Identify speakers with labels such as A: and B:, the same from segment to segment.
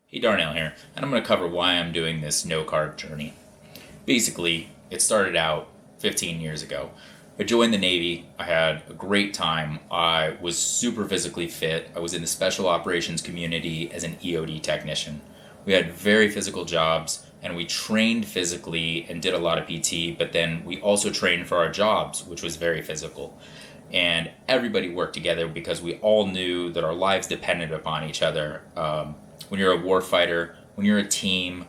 A: Hey, Darnell here, and I'm going to cover why I'm doing this no carb journey. Basically, it started out 15 years ago. I joined the Navy. I had a great time. I was super physically fit. I was in the special operations community as an EOD technician. We had very physical jobs, and we trained physically and did a lot of PT, but then we also trained for our jobs, which was very physical. And everybody worked together because we all knew that our lives depended upon each other. When you're a warfighter, when you're a team,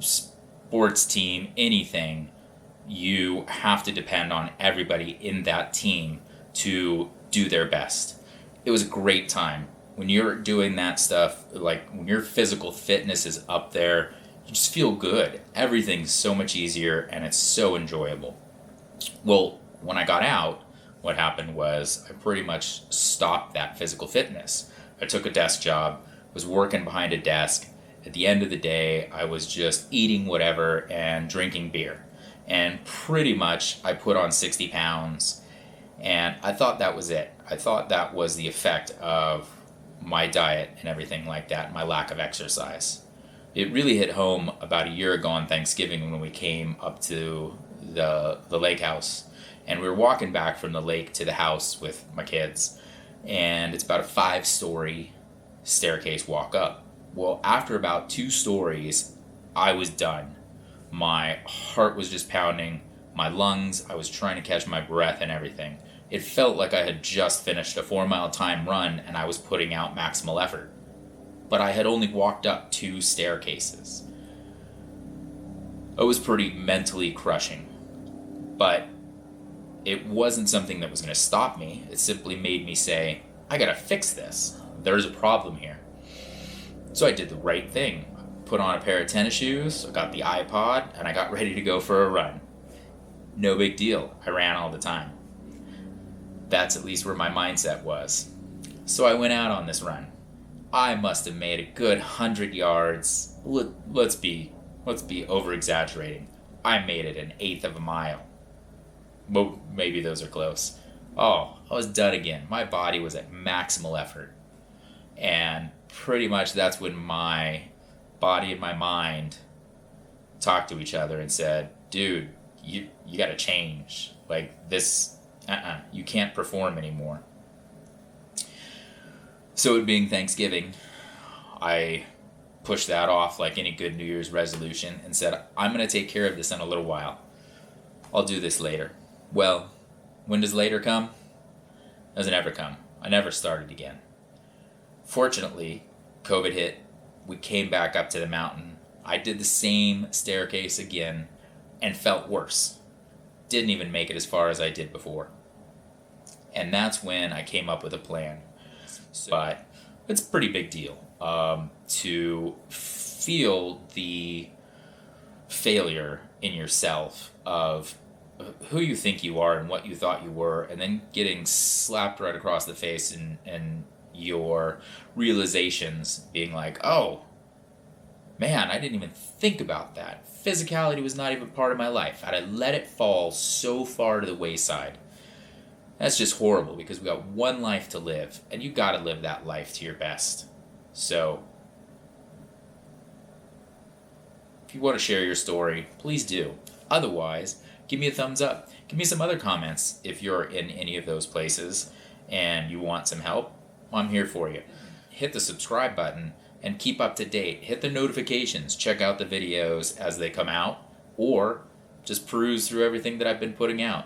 A: sports team, anything, you have to depend on everybody in that team to do their best. It was a great time. When you're doing that stuff, like when your physical fitness is up there, you just feel good. Everything's so much easier and it's so enjoyable. Well, when I got out, what happened was I pretty much stopped that physical fitness. I took a desk job, was working behind a desk. At the end of the day, I was just eating whatever and drinking beer. And pretty much I put on 60 pounds, and I thought that was it. I thought that was the effect of my diet and everything like that, my lack of exercise. It really hit home about a year ago on Thanksgiving when we came up to the lake house, and we were walking back from the lake to the house with my kids, and it's about a 5-story staircase walk up. Well, after about 2 stories, I was done. My heart was just pounding, my lungs, I was trying to catch my breath and everything. It felt like I had just finished a 4-mile time run and I was putting out maximal effort. But I had only walked up 2 staircases. It was pretty mentally crushing. But it wasn't something that was going to stop me. It simply made me say, I gotta fix this. There's a problem here. So I did the right thing. Put on a pair of tennis shoes, I got the iPod, and I got ready to go for a run. No big deal. I ran all the time. That's at least where my mindset was. So I went out on this run. I must have made a good 100 yards. Let's be over exaggerating. I made it an eighth of a mile. Well, maybe those are close. Oh, I was done again. My body was at maximal effort. And pretty much that's when my body and my mind talked to each other and said, dude, you got to change. Like this, you can't perform anymore. So it being Thanksgiving, I pushed that off like any good New Year's resolution and said, I'm going to take care of this in a little while. I'll do this later. Well, when does later come? Doesn't ever come. I never started again. Fortunately, COVID hit. We came back up to the mountain. I did the same staircase again and felt worse. Didn't even make it as far as I did before. And that's when I came up with a plan. But it's a pretty big deal to feel the failure in yourself of who you think you are and what you thought you were, and then getting slapped right across the face and your realizations being like, oh, man, I didn't even think about that. Physicality was not even part of my life. I had let it fall so far to the wayside. That's just horrible because we got one life to live, and you got to live that life to your best. So, if you want to share your story, please do. Otherwise, give me a thumbs up. Give me some other comments if you're in any of those places and you want some help. I'm here for you. Hit the subscribe button and keep up to date. Hit the notifications. Check out the videos as they come out, or just peruse through everything that I've been putting out.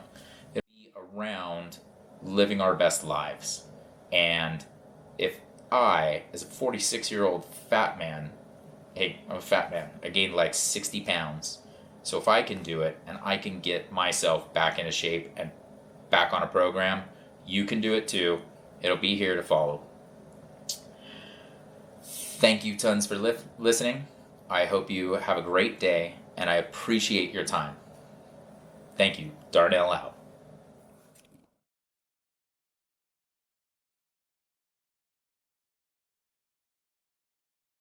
A: It'll be around living our best lives. And if I, as a 46-year-old fat man, hey, I'm a fat man. I gained like 60 pounds. So if I can do it and I can get myself back into shape and back on a program, you can do it too. It'll be here to follow. Thank you tons for listening. I hope you have a great day, and I appreciate your time. Thank you. Darnell out.